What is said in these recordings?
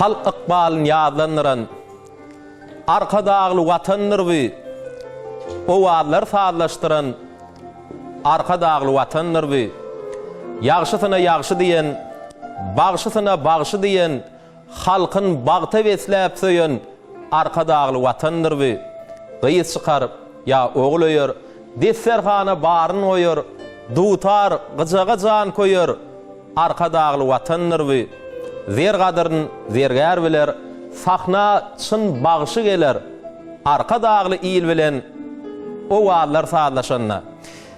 halk ykbalyny ýazlandyran arka dagly watandyr Owazlar sazlaşdyran arka dagly watandyr ýagşysyna ýagşy diýen, bagşysyna bagşy diýen, halkyn bagta besläp söýen arka dagly watandyr gyýys çykaryp ýa ogul öýür, desserhana baryn goýur, dutar, gyjaga jan koýur, arka dagly watandyr zer gadyryn zergär biler, sahna çyn bagşy geler, arka dagly ýyl bilen Owazlar sazlaşanda.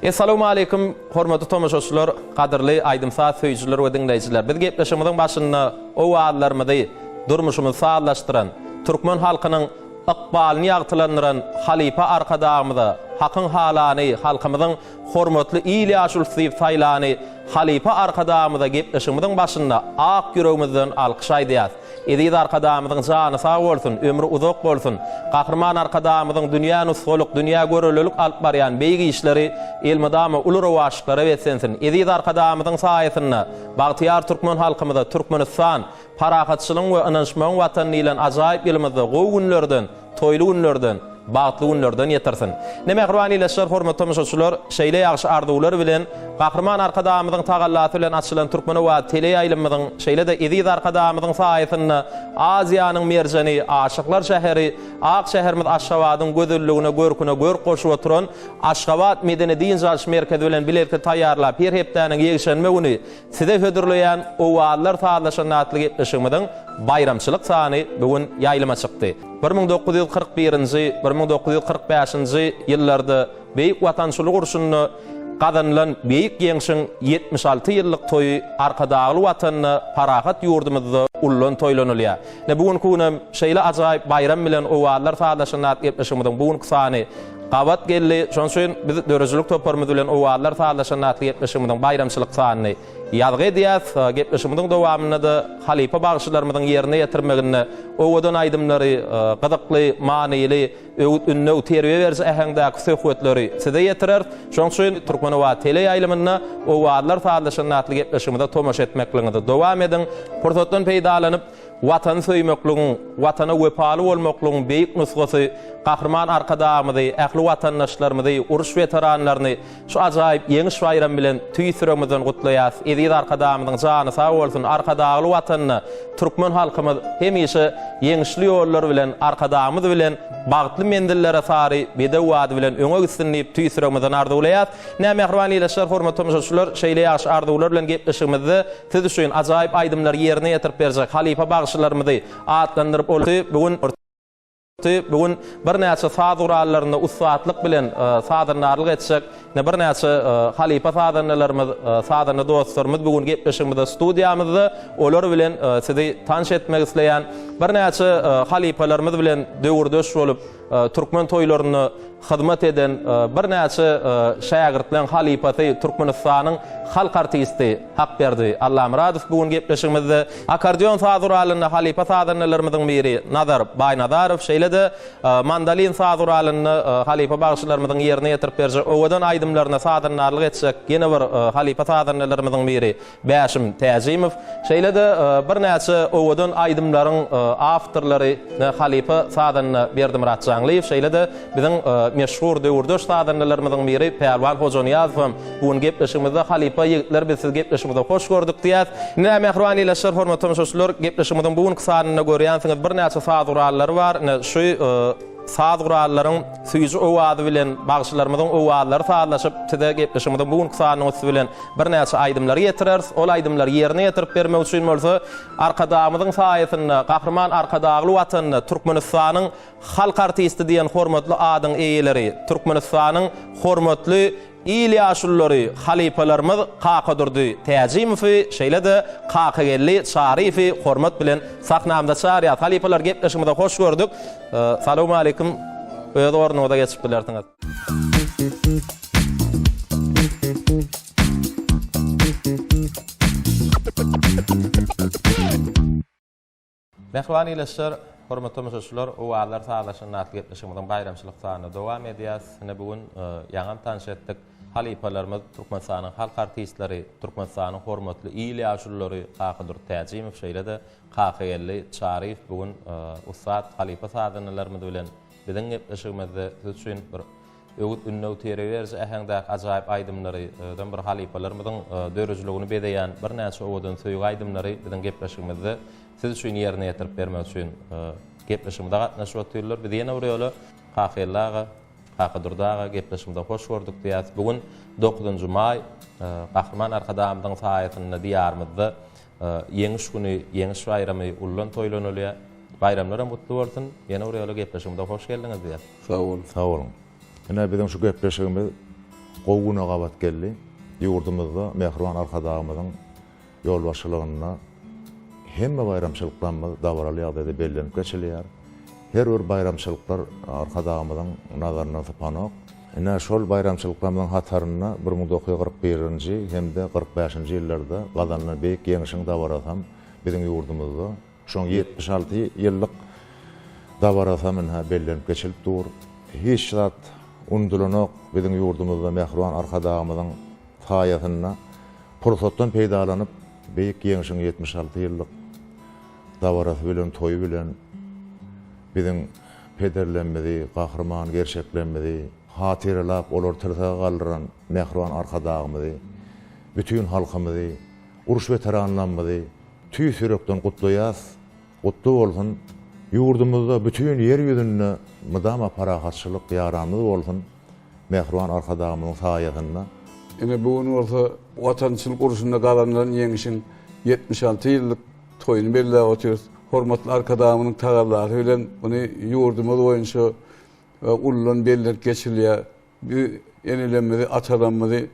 Assalamu alaykum, hormatly tomaşaçylar, kadyrly aýdymsa söýjiler we dinleýijiler. Biz gepleşigimiziň başynda Owazlarymyzy durmuşymy sazlaşdyran, türkmen halkynyň ykbalyny ýagtylandyran halipa arkadagymyza, hakyň halany, halkymyzyň hormatly ýyl ýaşulsy saýlany halipa arkadagymyza gepleşigimiziň başynda ak ýüregimizden alkyş aýdýas. Edip arkadamyzyň jany sag bolsun, ömrü uzak bolsun. Gahrman arkadamyzyň dünýäni soluk, dünýä görellik alyp barýan beýgi işleri elmedama uly rowaşlyklary betsensin. Edip arkadamyzyň saýasynda bagtyar türkmen halkymyza Türkmenistan parahatçylygyň we ynançmagyň watany bilen ajaýyp ýylymyzda gowy günlerden, toýly günlerden, bagtly günlerden ýetirsin. Näme gurwanylaşlar hormatly tomaşaçylar, şeýle ýagşy arzuwlar bilen gahrman arkadamyzyň tagallaty bilen açylan türkmen we tele ýaýlymyzyň şeýle de edip arkadamyzyň saýasynda Aziýanyň merjeni, aşyklar şäheri, ak şäherimiz Aşgabatyň gözelligine, görküne gör goşup oturan Aşgabat medeni diňjalş merkezi bilen biletli taýýarlap her hepdäniň ýegişenme güni size hödürleýän Owazlar sazlaşanda atly gepleşigimiziň bayramçylyk sany bugün ýaýlyma çykdy. 1941-nji 1945-nji ýyllarda beýik watançylyk urşuny gazanylan beýik ýeňşiň 76 ýyllyk toýy arkadagly watanyny parahat ýurdumyzda ullan toýlanylýar. Bugünkü günem şeýle ajaýyp bayram bilen Owazlar sazlaşanda gepleşigimiziň bugünkü sany Gabat geldi, şoň üçin biz dörejlik toparmyz bilen Owazlar sazlaşanda gepleşigimiziň bayramçylyk sanyny ýadgy edýäs. Gepleşigimiziň dowamyna da halipa bagşylarymyzyň ýerine ýetirmegine, owadan aýdymlary, gydykly, manyly, ünne terbiýe berýän ähäňdäki söhbetleri size ýetirer. Şoň üçin türkmen we tele ýaýlymyna Owazlar sazlaşanda gepleşigimizde tomaşa etmekligiňizde dowam ediň. Pursatdan peýdalanyp watan söýmekligiň, watana wepaly bolmaklygyň beýik nusgasy gahrman arkadagymyzy, ähli watandaşlarymyzy, uruş veteranlaryny şu ajaýyp ýeňi bayram bilen tüýsüremizden gutlaýas. Edip arkadagymyzyň jany sag bolsun, arkadagly watanyny türkmen halkymyz hemişe ýeňişli ýollar bilen, arkadagymyz bilen bagtly mendillere sary bedewady bilen öňe gitsinip tüýsüremizden arzuwlaýas. Näme gurwanylaşlar hormatly tomaşaçylar, şeýle ýaşy arzuwlar bilen gepleşigimizde siz üçin ajaýyp aýdymlar ýerine ýetirip berjek halipa bagşylarymyzy atlandyryp boldy. Bugün bir näçe sazguralaryny ussatlyk bilen sadyrnarlyk etjek. Bir näçe halipa sadyrnalarymyz, sadyrny dostlarymyz bugün gepleşigimizde studiýamyzda olar bilen sizi tanış etmek isleýän bir näçe halipalarymyz bilen döwürdeş bolup türkmen toýlaryny hyzmat eden bir näçe şägirdleň halipasy Türkmenistanyň halk artisti Hakberdi Allahamradow bugün gepleşigimizde akordeon sazguralaryny halipa sadyrnalarymyzyň biri Nazar Baýnadarow şeýle de mandolin sazguralaryny halipa bagşylarymyzyň ýerine ýetirip berjek. Owadan aýdymlaryna sadyrnarlyk etjek ýene bir halipa sadyrnalarymyzyň biri Bäşim Täjimow şeýle de bir näçe owadan aýdymlaryň awtorlary halipa sadyrny Berdimurat Jaňlyýew şeýle de biziň meşhur döwürdeş sadyrnalarymyzyň biri Pärwan Hojanýazow bugün gepleşigimizde halipa ýigitler biz siz gepleşigimizde hoş gördük diýär. Näme gurwanylaşlar hormatly tomaşaçylar, gepleşigimiziň bugünkü sanyny görýänsiňiz bir näçe sadyralary bar. Şu sadyralaryň süýji Owazly bilen bagşylarymyzyň Owazlary sazlaşyp size gepleşigimizde bugünkü sanyny bilen bir näçe aýdymlar ýetirer. Ol aýdymlar ýerine ýetirip bermek üçin bolsa arkadagymyzyň saýasynda gahrman arkadagly watanyny Türkmenistanyň halk artisti diýen hormatly adyň eýeleri, Türkmenistanyň hormatly ýyl ýaşullary, halipalarymyz Kakadurdy, Täjimow, şeýle de Kakageldi, Çaryýew hormat bilen sahnamda Çaryýew halipalar gepleşigimizde hoş gördük. Salamu alaykum. Öz ornuňyza geçip bilersiňiz. Mehwanylaşlar, hormatly tomaşaçylar, Owazlar sazlaşanda gepleşigimiziň bayramçylyk sanyny dowam edýäs. Bugün ýaňam tanış etdik. halipalarymyz Türkmenistanyň halk artistleri, Türkmenistanyň hormatly ýyly ýaşulary Kakadurdy Täjimow şeýle-de Kakageldi, Çaryýew bugun ustad halipa sadanlarymyz bilen biziň gepleşigimizde siz üçin bir ünlü teröwers ähäňde ajaýyp aýdymlary, bir halipalarymyzyň dörüjligini bedeýän bir näçe owadan söýüg aýdymlary biziň gepleşigimizde siz üçin ýerine ýetirip bermek üçin gepleşigimizde gatnaşyp oturýarlar. Biz ýene urýaly Kakageldi Kakadurdyga gepleşigimizde hoş gördük diýär. Bugun 9-njy may Gahrman arkadaşymyzyň saýatyny diýarmyzda ýeňiş güni, ýeňiş bayramy ullan toýlanylýar. Bayramlar mutlu bolsun. Ýene urýaly gepleşigimizde hoş geldiňiz diýär. Sağ olun. Sağ olun. Ene bizim şu gepleşigimiz gowguna gabat geldi. Ýurdumyzda mehriban arkadaşymyzyň ýol başçylygyna hemme bayramçylyklarymyz dawraly ýagdaýda bellenip geçilýär. Her bir bayramçylyklar arkadaşymyzyň nazaryna sapanok. Ene şol bayramçylyklarymyzyň hataryna 1941-nji hemde 45-nji ýyllarda gazanlyň beýik ýeňişiň dawrasam biziň ýurdumyzda şoň 76 ýyllyk dawrasam bellenip geçilip dur. Hiç zat undulanok biziň ýurdumyzda mehriban arkadaşymyzyň saýatyna pursatdan peýdalanyp beýik ýeňişiň 76 ýyllyk dawrasy bilen toý bilen biziň pederlenmedi, gahrman gerçeklenmedi, hatyralap olar tırsaga galdyran mehriban arkadaşymyzy, bütün halkymyzy, uruş veteranlarymyzy tüý sürekden gutlaýas, gutlu bolsun. Ýurdumyzda bütün ýer ýüzünde mydama parahatçylyk ýaramly bolsun. Mehriban arkadaşymyzyň saýatyna. Ene bugun bolsa watançylyk uruşunda galanlaryň ýeňişiň 76 ýyllyk toýuny belläp otyrys. Hormatly arkadaşymyň tagallary bilen buny ýurdumyz boýunça ullan bellerip geçilýär. Bir enilenmeli, atalanmaly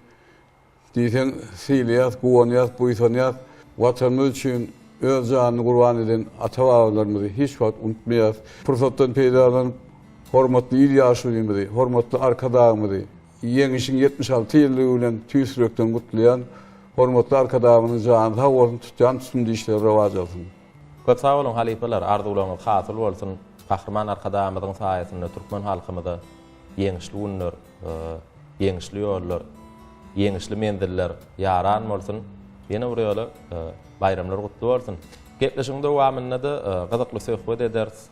diýsen SAYLA, guwanyas, buýsanyas watanymyz üçin öz janyny gurban eden ata-babalarymyzy hiç wagt unutmaýas. Pursatdan peýdalanyp hormatly ýaşulymyzy, hormatly arkadaşymyzy ýeňişiň 76 ýyllygy bilen tüýsürekden gutlaýan hormatly arkadaşymyň janyny sag bolsun, tutýan tutymdy işler rewaj bolsun. Köp sağ olun halipalar, arzuwlaryňyz hasyl bolsun. Gahrman arkadaşymyzyň saýatyny türkmen halkymyza ýeňişli günler, ýeňişli ýollar, ýeňişli mendiller ýaran bolsun. Ýene urýaly bayramlar gutlu bolsun. Gepleşiň dowamynda gyzykly söhbet ederiz.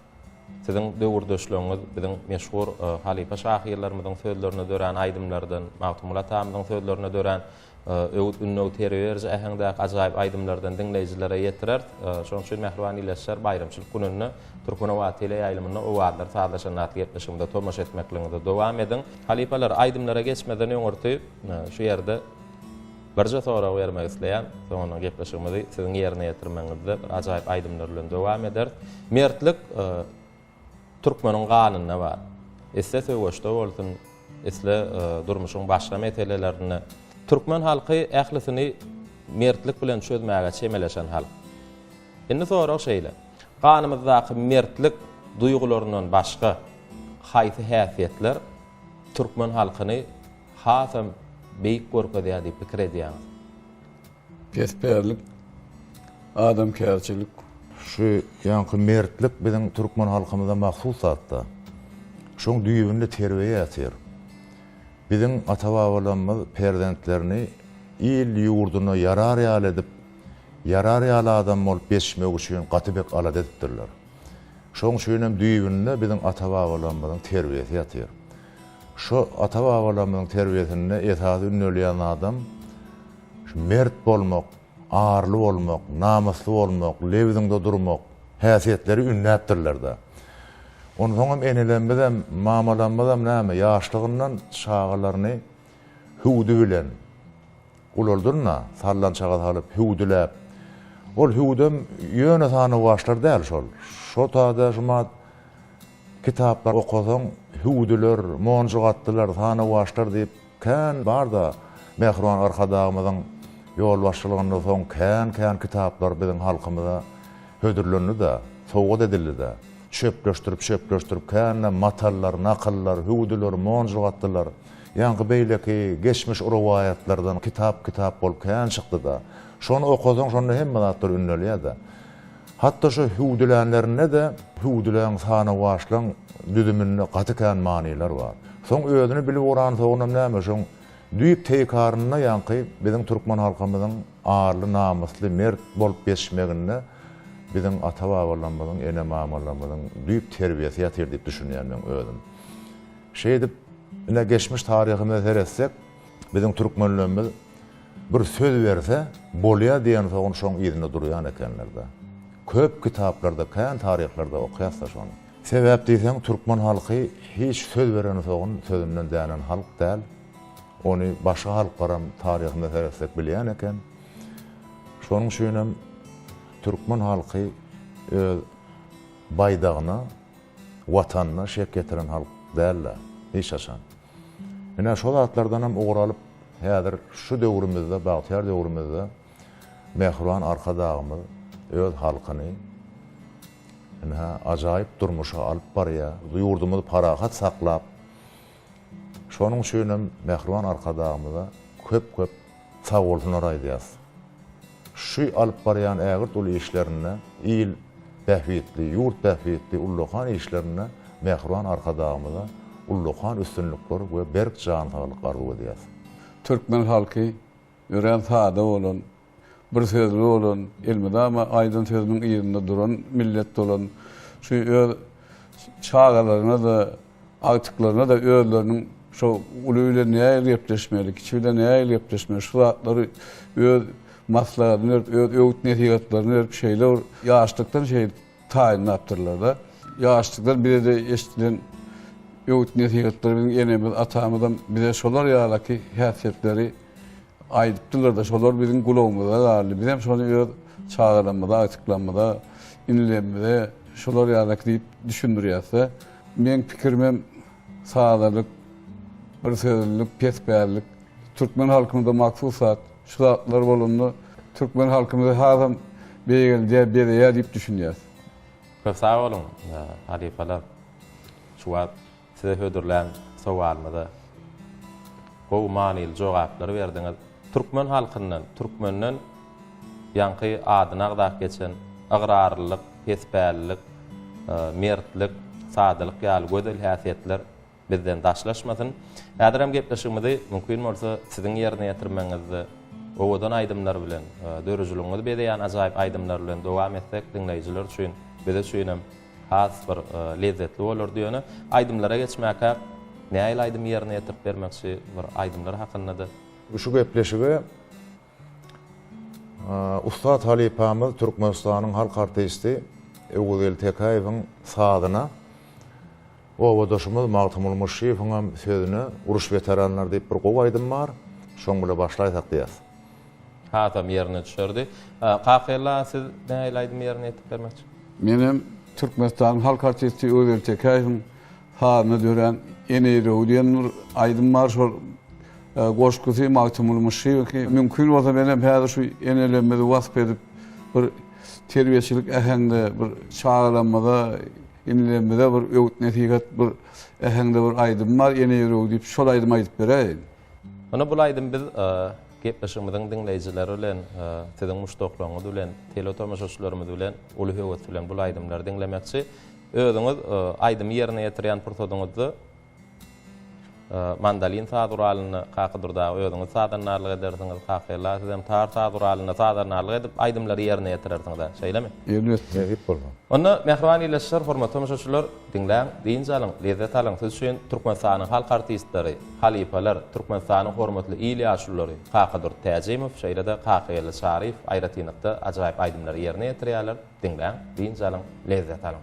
Siziň döwürdeşligiňiz biziň meşhur halipa şahyýerlerimizin sözlerini dören aýdymlardan, Mawtumula tamyň sözlerini dören ünlü teröwers ähäňde ajaýyp aýdymlardan dinleýijilere ýetirer. Şoň üçin mehriban ýyleşler bayramçylyk gününi Türkmen wagtyla ýaýlymyny Owazlar sazlaşanda gepleşigimde tomaşa etmekliňizde dowam edin. Halipalar aýdymlara geçmeden öňürti şu ýerde birje soraw bermek isleýän, soňra gepleşigimizi siziň ýerine ýetirmeňizde bir ajaýyp aýdymlar bilen dowam eder. Mertlik Türkmeniň ganyna bar. Esle söwüşde bolsun, esle durmuşyň başga meselelerini Türkmen halky ählisini mertlik bilen çözmäge çemeleşen halk. Indi soraw şeýle. Ganymyzdaky mertlik duýgularynyň başga haýsy häsiýetler Türkmen halkyny hasam beýik gorkadýar diýip pikir edýär. Kesperlik, adamkärçilik. Şu ýanky mertlik biziň türkmen halkymyza mahsus zatda. Şoň düýbünde terbiýe ýatyr. Biziň ata-babalarymyz perzentlerini il ýurduny yarar ýal edip, yarar ýal adam bolup geçmek üçin gatybek alad edipdirler. Şoň şeýle düýbünde biziň ata-babalarymyzyň terbiýesi ýatyr. Şu ata-babalarymyzyň terbiýesinde esasy ünlüýän adam mert bolmak, ağırlı bolmak, namuslu bolmak, lewzinde durmak häsiýetleri ünnäpdirler da. Onu soňam enilenmeden, mamalanmadan näme ýaşlygyndan şagalaryny hüwdi bilen uloldurna sallançaga salyp hüwdiläp. Ol hüwdem ýöne sany başlar däl şol. Şo taýda şuma kitaplar okasaň hüwdiler, monjugatdylar, sany başlar diýip kän bar da mehriban arkadaşymyzyň ýol başçylygyna soň kän kitaplar biziň halkymyza hödürlendi da, sowgat edildi da. Çöpleştirip känne matallar, nakallar, hüwdiler, monjugatdylar. Ýa-ni beýleki geçmiş rowayatlardan kitap bolup kän çykdy da. Şonu okasaň şonu hemme zatlar ünlelýär da. Hatta şu hüwdilenlerine de hüwdilen sany başlaň düdümünde gaty kän manylar bar. Soň özüni bilip oran soňam näme şoň düýüp teýkarına ýanky biziň türkmen halkymyzyň ağırly, namusly, mert bolup geçmegine biziň ata-babalarymyzyň, ene-mamalarymyzyň düýüp terbiyesi ýatyr diýip düşünýän men özüm. Şeýdip, ine geçmiş taryhymy teretsek, biziň türkmenlerimiz bir söz berse, bolýa diýen soň şoň ýerine durýan ekenler-de. Köp kitaplarda, kän taryhlarda okuyasda şonu. Sebäp diýsem, türkmen halky hiç söz beren soň sözünden dänen halk däl. Onu başga halklara taryhyny teretsek bilýän eken. Şonuň üçin türkmen halky öz baydagyna, watanyna şek getiren halk däller, hiç aşan. Ine şol atlardan hem uğralyp häzir şu döwrümizde, bagtyar döwrümizde mehruan arka dağımız öz halkyny ajaýyp durmuşa alyp barýar, ýurdumuzy parahat saklap. Şonuň üçin hem mehruan arka dağımyza köp sag bolsunlar aýdýas. Şu alyp barýan ägir dolu işlerine, il bähwitli, ýurt bähwitli ullukan işlerine mehruan arka dağımyza ullukan üstünlükler we berk jan saglyk arzu edýär. Türkmen halky ýören sada bolan, bir sözlü bolan, elmede ama aýdyn sözüniň ýerinde duran millet bolan, şu öz çağalaryna da, agtyklaryna da özleriniň şu uly näme ýepleşmeli, kiçile näme ýepleşmeli, şu zatlary öz maslahatyny, öz öwüt nesihatlaryny şeýler ýaşlykdan taýin yapdyrlar da. Ýaşlykdan bire de eşitilen öwüt nesihatlaryň enemiz atamyzdan bize şolar ýaly häsiýetleri aýdypdylar da şolar biziň gulagymyzda garly. Biz hem şonu öz çağalanmada, açyklanmada, inlenmede şolar ýaly diýip düşündirýärse, men pikirmem sağlalyk, bir sözlülük, pesbärlik, türkmen halkymyzda maksusat, şu zatlar bolundy, türkmen halkymyza hazam beýgeldi, berýär diýip düşünýär. Köp sag bolun, halifalar. Şu wagt size hödürlän sowalmyda gowy manyly jogaplary berdiňiz. Türkmen halkynyň, türkmenden ýanky adyna agzak geçen agrarlyk, pesbärlik, mertlik, sadalyk ýaly gözel häsiýetler bizden daşlaşmasyn. Häzirem gepleşigimizi mümkin bolsa siziň ýerine ýetirmeňizi owadan aýdymlar bilen, dörüjülüňizi beýän ajaýyp aýdymlar bilen dowam etsek dinleýijiler üçin bize şuýnam has bir lezzetli bolar diýeni aýdymlara geçmäkä näýil aýdym ýerine ýetirip bermekçi bir aýdymlar hakynda. Şu gepleşige Ustad halifamyz Türkmenistanyň halk artisti Owazlar sadyna Owadaşymyz Magtymul Şeýewiň sözüne uruş veteranlar diýip bir gowy aýdym bar. Şoň bilen başlaýsak diýär. Hatam ýerine düşerdi. Kakageldi siz näýil aýdym ýerine ýetip bermekçi? Menem Türkmenistanyň halk artisti Owazlar Şeýewiň sadyna dören eneri diýen aýdym bar şol goşkusy Magtymul Şeýewiň mümkin bolsa menem häzir şu enelemede wasp edip bir terbiýeçilik ähengde bir çağalanmada inlenmede bir öwüt nesihat bir ähengde bir aýdym bar eneri diýip şol aýdym aýdyp bereýin. Ana bu aýdym biz gepleşigimiziň dinleýijileri bilen, siziň muşdoklaryňyz bilen, tele tomaşaçylarymyz bilen, uly höwet bilen bu aýdymlary dinlemekçi. Özüňiz aýdym ýerine ýetirýän pursatyňyzdy mandalin saduralyny Kakadurdy özüňiz sadanarlyk edersiňiz, Kakageldi sizem tar saduralyny sadanarlyk edip aýdymlary ýerine ýetirersiňiz, şeýlemi? Elbetde hep bolmaly. Onda mehriban ýyleşýär, hormatly tomaşaçylar, dinläň, diňje alyň, lezzet alyň. Siz üçin Türkmenistanyň halk artistleri, halifalar, Türkmenistanyň hormatly ýyly ýaşulary, Kakadurdy Täjimow, şeýle-de Kakageldi Çaryýew aýratynykda ajaýyp aýdymlary ýerine ýetirýärler. Dinläň, diňje alyň, lezzet alyň.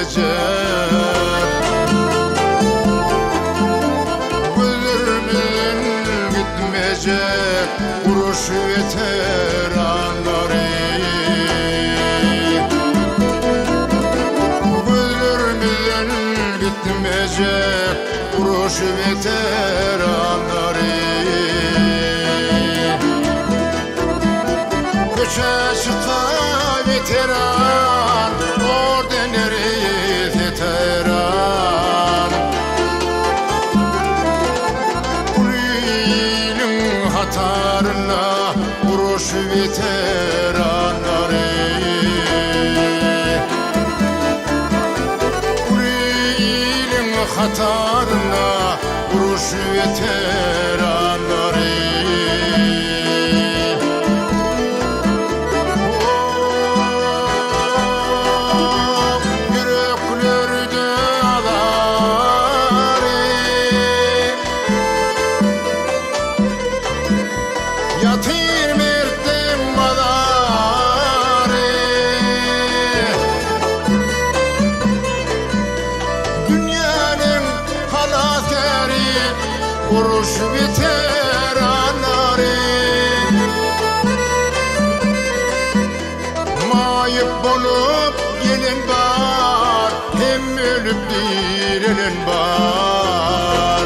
gitmeyecek. Gözlerimden gitmeyecek kuruş veteranları. Gözlerimden gitmeyecek kuruş veteranları. Köşe çıka veteran, ordeneri veteran. Kuruyunun hatarına vuruş veteranları. Kuruyunun hatarına vuruş veteranları. Vuruş veteranları. Mayıp bolup gelen var, hem ölüp dirilen var.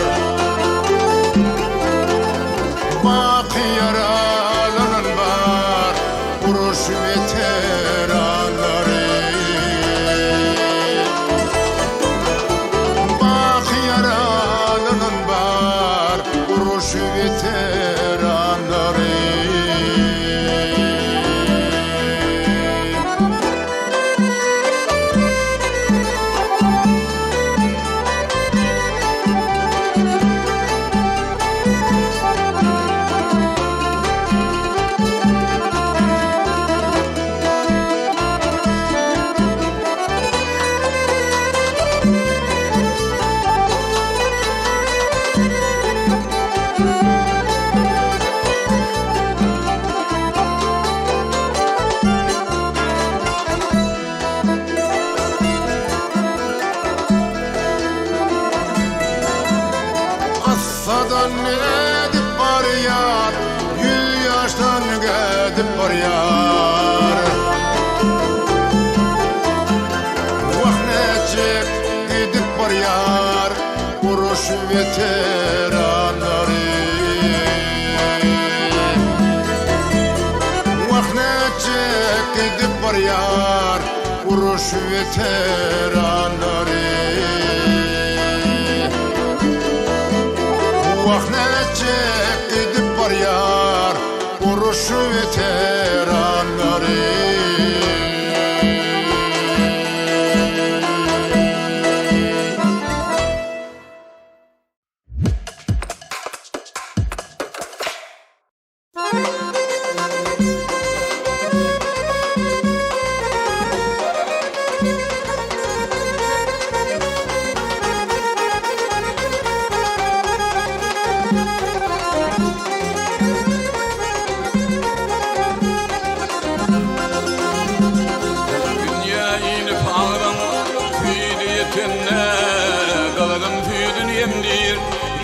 Baki yaralanan var, vuruş veteranları. Baki yaralanan var, vuruş veteranları. Assadan edip var yar, 100 yaştan edip var yar. Vahnecek edip var yar, vuruş veteranları. Vahnecek edip var yar, vuruş veteranları. Vahnecek edip var yar, vuruş veteranları.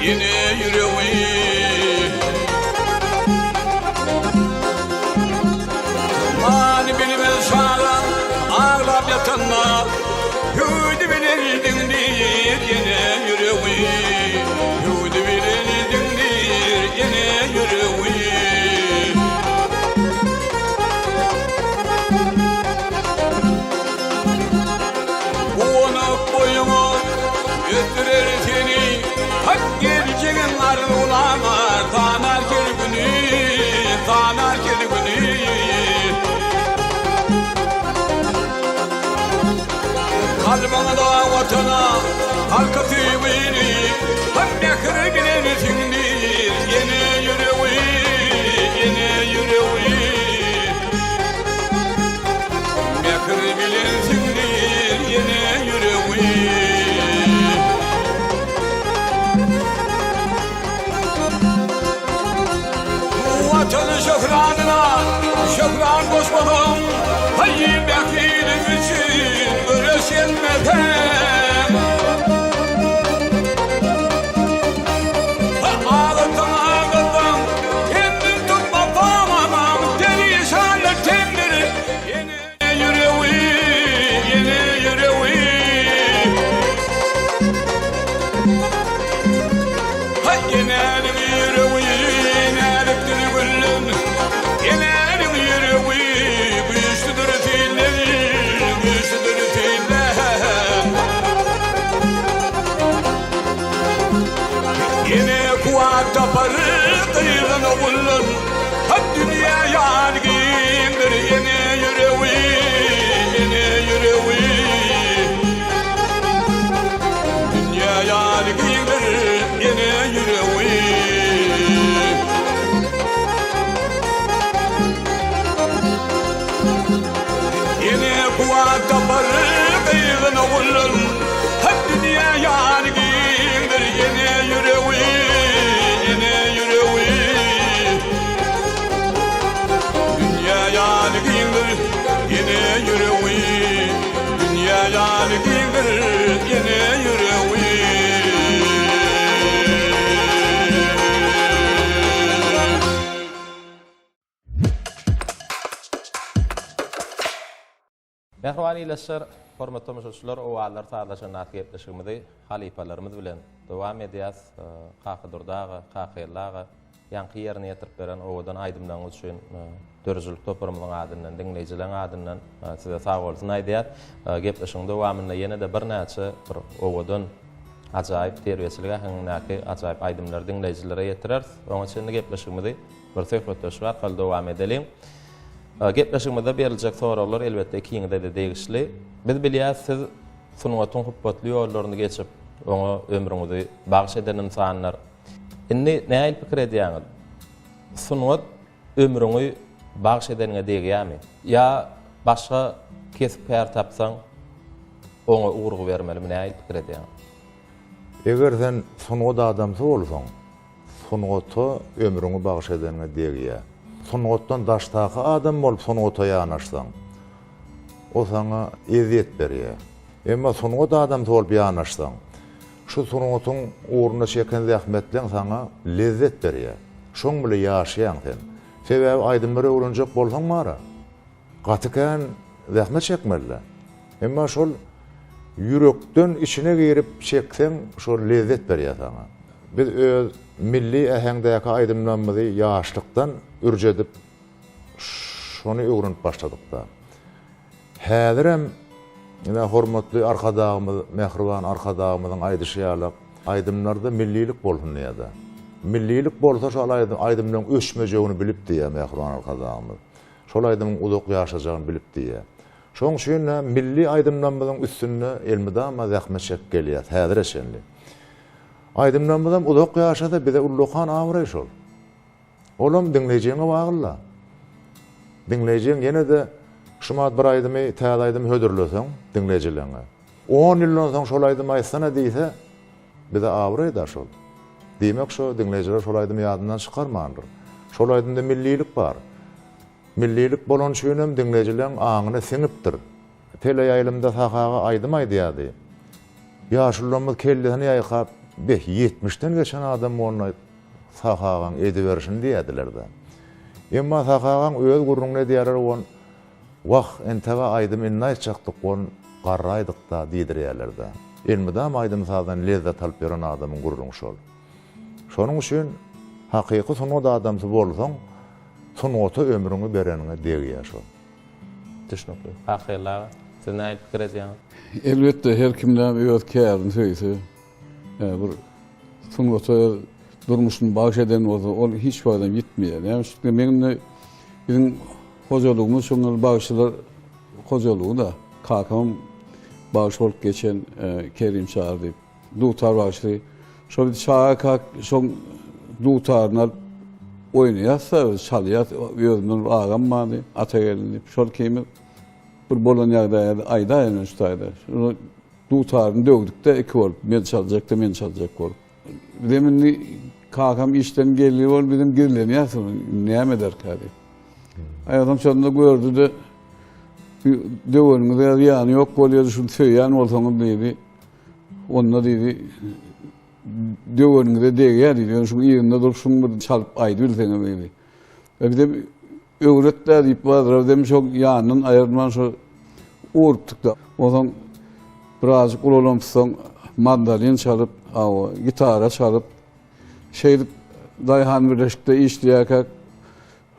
Yine yüreği mani bilmez şalan ağlar yatanlar. Hüdü bilildindir yine yüreği. Hüdü bilildindir yine yüreği. Ona boyumu götürür seni. Hak geleceğin arzulamar, tanar kirgünü, tanar kirgünü. Kalbana da vatana, halka tüyüğünü, hak nekri bilensindir, yine yüreği, yine yüreği. Nekri bilensindir, yine yüreği. Vatanın şofranına şofran koşmadım. Hayır bekledim için öyle senmeden ağıtan ağıtan kendin tutma tamamam deli şanlı tembiri yine yüreği Taparı kıyılan oğulun hep dünya yârgîndir yine yüreği dünya yârgîndir yine yüreği yine kuvat taparı kıyılan oğulun hep dünya yârgîndir yine yüreği yine yüreği dünya yârgîndir yine yüreği Mehriban iýleşler, hormatly tomaşaçylar, Owazlar sazlaşanda gepleşigimizi halipalarymyz bilen dowam edýäs. Kakadurdy, Kakageldi ýanky ýerine ýetirip beren owadan aýdymlaryňyz üçin dörjülük toparymyň adyndan, diňleýijileň adyndan size sag bolsun aýdýar. Gepleşigiň dowamynda ýene de bir näçe bir owadan ajaýyp terbiýeçilige haňyndaky ajaýyp aýdymlary diňleýijilere ýetirer. Oňa üçin gepleşigimizi bir söhbetleşip arkaly dowam edelim. Gepleşigimizde beriljek soralar elbetde ikiňide de degişli. Biz bilýäs siz sunwatyň hupbatly ýollaryny geçip oňa ömrüňizi bagş eden insanlar. Indi näil pikir edýäňiz? Sunwat ömrüňi bagş edeniňe degýärmi? Ya başga kesip pär tapsaň oňa uğurgu bermelimi näil pikir edýäň? Eger sen sunwat adamsy bolsaň, sunwaty ömrüňi bagş edeniňe degýär. Sunwatdan daştaky adam bolup sunwata ýanaşsaň, o sana eziyet berýär. Emma sunwat adamsy bolup ýanaşsaň, şu sunwatyň uğruna çeken zähmetleň sana lezzet berýär. Şoň bile ýaşaýan sen. Sebäbi aýdymlary öwrenjek bolsaň mara, gatykan zähmet çekmeli. Emma şol yürekden içine girip çeksen şol lezzet berýär sana. Biz öz milli ähengdäki aýdymlarymyzy ýaşlykdan ürjedip şonu öwrenip başladyk da. Häzirem ýene hormatly arkadagymyz, mehriban arkadagymyzyň aýdyşýalyk aýdymlarda millilik bolsun ýa-da. Millilik bolsa şol aýdymlaryň öçmejegini bilipdi ýa mehriban arkadagymyz. Şol aýdymyň uzak ýaşajagyny bilipdi ýa. Şoň üçin milli aýdymlarymyzyň üstünde elmidama zähmet çekip gelýär. Häzir eşenli. Aýdymlarymyzdan uzak ýaşada bize ullukan awray şol. Olam diňleýijiňe bagly. Diňleýijiň ýene de şumat bir aýdymy, täze aýdymy hödürleseň diňleýijileňe. 10 ýyldan soň şol aýdymy aýtsana diýse, bize awray da şol. Diýmek şo diňleýijiler şol aýdymy ýadyndan çykarmandyr. Şol aýdymda millilik bar. Millilik bolan şeýlem diňleýijileň aňyna siňipdir. Tele ýaýlymda sakaga aýdym aýdýardy. Ýaşularymyz kellesini ýaýkap 70'den geçen adam onu sakagan ediberişin diýediler de. Emma sakagan öz gurruna diýerler on wah entega aýdym inne aýtjakdyk on garraýdyk da diýdirýärler de. Elmidam aýdym sadan lezzet alyp beren adamyň gurrun şol. Şonuň üçin hakyky sunwat adamsy bolsaň, sunwaty ömrüňi bereniňe degýär şol. Teşekkür. Hakyrlar, siz näil pikir edýäňiz? Elbette her kimden öz kärni söýse, bir sunwata durmuşyny bagş eden bolsa, ol hiç faýdam gitmeýär. Ýani şu meňle bizim hojalygymyz şoňal bagşylar hojalygy da kakam bagş bolup geçen Kerim Çar diýip dutar bagşly. Şol çaýa şoň dutaryna oýnaýasa, çalýar, özünden agam many, ata geldi. Şol kimi bir bolan ýagdaýda aýda ýene şutaýda. Şunu dutaryny döwdükde iki bolup, men çaljak da men çaljak bolup. Deminli kakam işten gelýär bol, bizim girlenýär, näme eder kady. Aýadam şonda gördü de Döwürüňde ýany ýok bolýar şunu söýýän bolsaňyz diýdi. Onda diýdi döwürüňde degýär diýdi. Şu ýerinde durup şunu bir çalyp aýdy bilseňiz diýdi. Bir de öwretler diýip bardyr dem şok ýanyň aýyrman şu urtykda. Ozaň biraz ulalampsaň mandolin çalyp, gitara çalyp şeýdip daýhan birleşikde işleýärkä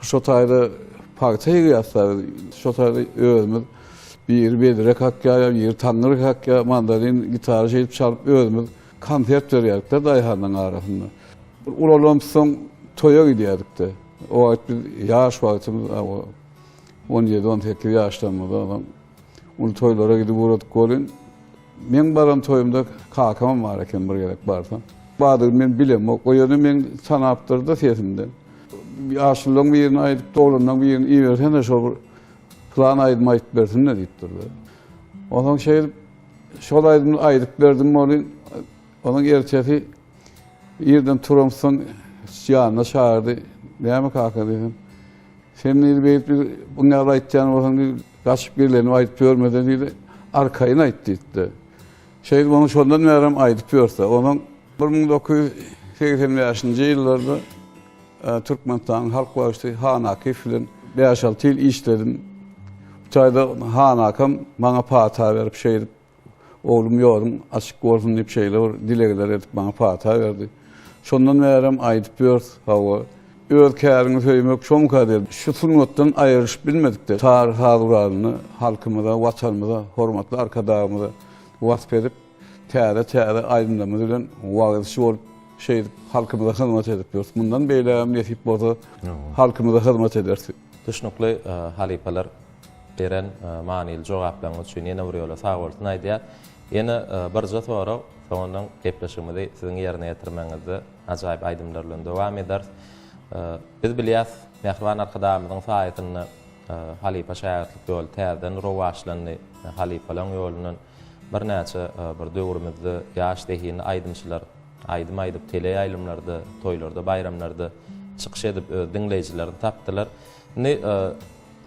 şu taýda parçayı ýaslar. Şu taýda özümüz bir bedrek hakka, bir tanrı hakka mandolin gitara şeýdip çalyp özümüz konsert berýärdik-de daýhanyň arasynda. Ulalampsaň toýa gidýärdik-de. O wagt bir ýaş wagtymyz 17-18 ýaşlarymyzda adam. Ulu toýlara gidip uğradyk bolyn. Men baran toýumda kakam bar eken bir gerek barsam. Badyr men bilem, o ýöne men sanapdyrda sesimden. Bir aşylyň bir ýerini aýdyp, doglandan bir ýerini iýersen de şol plan aýdyp aýdyp bersin ne diýipdirdi. Onuň şeýle şol aýdyp berdim bolyn. Onuň ertesi ýerden turamsyň ýanyna çağırdy. Näme kaka dedim. Sen bir bunga aýtjan bolsaň gaçyp geleni aýdyp görmeden diýdi. Arkaýyna aýtdy. Şeýle onu şondan meram aýdyp berse. Onuň 1980 ýaşynjy ýyllarda Türkmenistan halk başçy Han Akif bilen 5-6 ýyl işledim. Çaýda Han akam maňa pata berip şeýle oğlum ýorum açyk bolsun diýip şeýle dilegler edip maňa pata berdi. Şondan meram aýdyp berdi. Hawa öz kärini söýmek şoň kadar şu sunnatdan aýryşyp bilmedikde tarih hadyralyny halkymyza, watanymyza, hormatly arkadaşlarymyza wagt berip täze aýdymlamy bilen wagtyşy bolup şeýle halkymyza hyzmat edip ýörüp mundan beýle nesip bolsa halkymyza hyzmat edersin. Düşnükli halipalar beren manyly jogaplaryň üçin ýene bir ýola sag bolsun aýdýar. Ýene bir zat bar, soňdan gepleşigimizde siziň ýerine ýetirmeňizde ajaýyp aýdymlar bilen dowam eder. Biz bilýäs, mehriban arkadaşymyzyň saýatyny halipa şäherlik ýol täzeden rowaşlandy. Halipalaryň ýolundan bir näçe bir döwrümizde ýaş dehin aýdymçylar aýdyp tele aýlymlarda, toýlarda, bayramlarda çykyş edip dinleýijilerini tapdylar.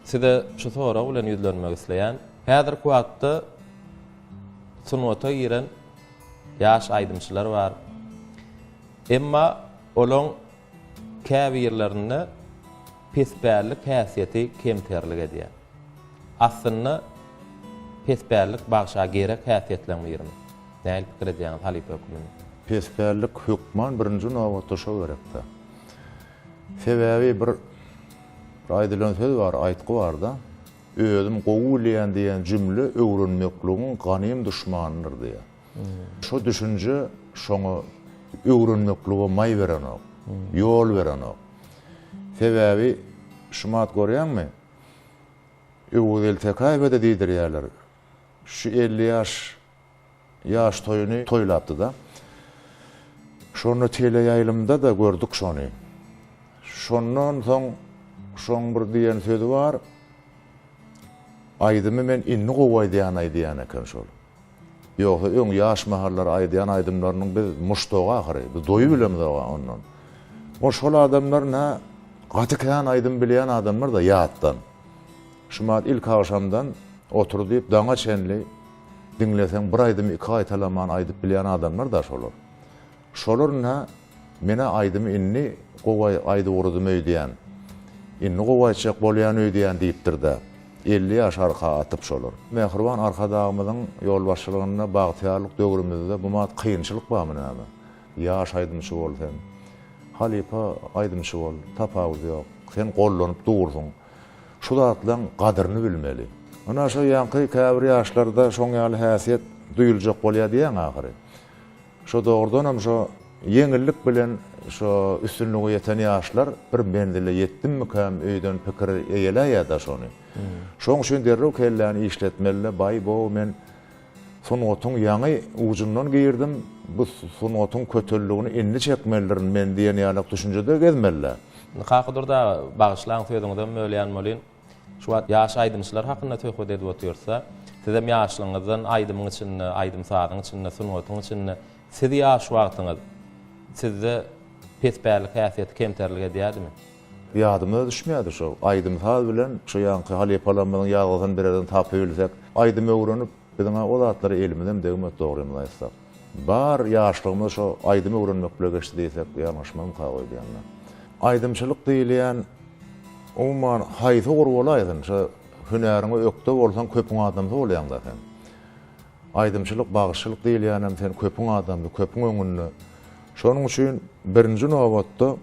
Size şu soraw bilen ýüzlenmek isleýän, häzirki wagtda sunnata giren ýaş aýdymçylar bar. Emma olaň käbi ýerlerinde pesbärlik häsiýeti kemterlik edýär. Aslynda pesbärlik bagşa gerek häsiýetlenme ýerine. Näil pikir edýäňiz halipa hökmüne? Pesbärlik hükman birinji nowatda şo gerekde. Sebäbi bir aýdylan söz bar, aýtgy bar da. Özüm gowulýan diýen jümle öwrenmekligiň ganym düşmanydyr diýär. Şo düşünje şoňa öwrenmeklige may berenok, ýol berenok. Sebäbi şumat görýänmi? Öwrel tekaýbede diýdirýärler. Şu 50 ýaş toýuny toýlapdy da. Şonu tele ýaýlymda da gördük şonu. Şondan soň şoň bir diýen sözi bar. Aýdymy men inni gowaý diýen aýdýan eken şol. Ýogsa öň ýaş mahallar aýdýan aýdymlarynyň biz muştoga ahyry, biz doýup bilemdi ondan. O şol adamlar nä gatykan aýdym bilýän adamlar da ýatdan. Şumat ilk akşamdan oturup daňa çenli dinleseň bir aýdym iki aýtalaman aýdyp bilýän adamlar da şolar. Şolar nä mene aýdymy inni gowaý aýdy urudym öýdýän. Inni gowaýçak bolýan öýdýän diýipdir da. 50 ýaş arka atyp şolar. Mehriban arkadaşymyzyň ýol başçylygyna bagtyarlyk döwrümizde bu mat kynçylyk barmy näme? Ýaş aýdymçy bolsan, halipa aýdymçy bol, tapawuz ýok. Sen gollanyp dursun. Şu zatlaryň gadyryny bilmeli. Ana şo ýanky käbir ýaşlarda şoň ýaly häsiýet duýuljak bolýar diýen ahyry. Şo dogrudan hem şo yeňillik bilen şo üstünlügi ýeten ýaşlar bir mendile ýetdimmi käm öýden pikir eýeleýär da şonu. Şoň üçin derrew kelläni işletmeli, bay bo men sunutyň ýaňy ujundan giyirdim, bu sunutyň kötülligini inni çekmelirin men diýen ýaly düşünjede gezmeliler. Kakadurdy bagyşlaň söýdiňizden möleýän bolyn. Şu wagt ýaş aýdymçylar hakynda töhfet edip otursa, sizem ýaşlygyňyzdan aýdymyň içinde, aýdym saatyň içinde, sunutyň içinde, siz ýaş wagtyňyz sizde pesbärlik häsiýeti kemterlik edýärmi? ýadyma düşmýärdi şo. Aýdym saz bilen şo ýanky halipalanmadan ýalgyzyn bereden tapybilsek, aýdym öwrenip biziň o zatlary elimizden degmek dogry aýtsak. Bar ýaşlygymyz şo aýdym öwrenmek bilen geçdi diýsek, ýalňyşmam kagoý diýenler. Aýdymçylyk diýilýän umman haýsy gurgulaýdyn, şo hünäriňe ökde bolsaň köpüň adamdy bolýan da sen. Aýdymçylyk, bagışçylyk diýilýän sen köpüň adamdy, köpüň öňünde. Şonuň üçin birinji nowatda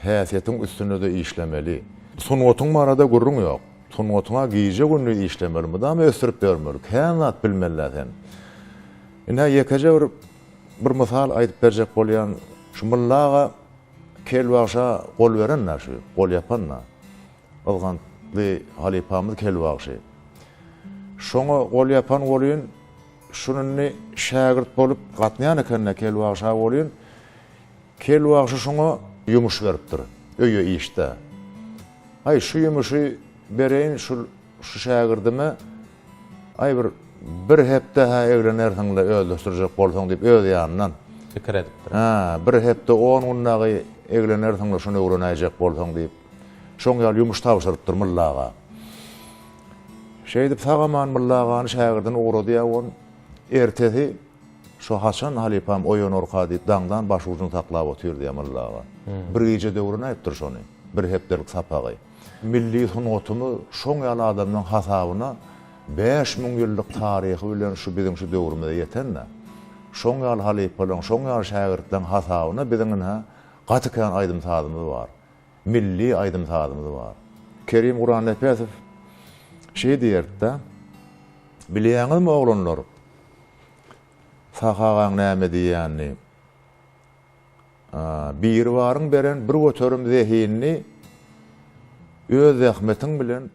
häsiýetiň üstüne de işlemeli. Sunuwatyň marada gurrun ýok. Sunuwatyňa giýje günni işlemeli, mudam ösürip bermeli. Känat bilmeliler sen. Ina ýekeje bir mysal aýdyp berjek bolýan, şu mullaga kelwaşa gol berenler şu, gol yapanlar. Ylgantly halipamyz kelwaşy. Şoňa gol yapan bolýan, şununy şagirt bolup gatnaýan ekenne kelwaşa bolýan. Kelwaşy şoňa ýumuş beripdir. Öýe işte. Ay şu ýumuşy bereýin şu şagirdime ay bir hepde ha eglenersiňle öldürjek bolsaň diýip öz ýanyndan fikir edipdir. Ha, bir hepde 10 günnagy eglenersiňle şunu öwrenäjek bolsaň diýip şoň ýaly ýumuş tapşyrypdyr mullaga. Şeýdip sagaman mullagany şagirdini ugrady on ertesi şu haçan halipam oýan orka diýip daňdan baş ucun taklap otyr diýip mullaga. Bir gece öwrenäpdir şonu. Bir hepdelik sapagy. Milli sunuwatymy şoň ýaly adamyň hasabyna 5000 ýyllyk taryhy bilen şu biziň şu döwrümde ýetenne. Şoň ýaly halipalyň, şoň ýaly şagirtlaryň hasabyna biziň gatykyan aýdym sazymyz bar. Milli aýdym sazymyz bar. Kerim Guran Näpesow şeý diýerdi-de, bilýäňizmi oglanlar? Sahagaň näme diýýänni? Bir waryň beren bir göterim zehinni öz zähmetiň bilen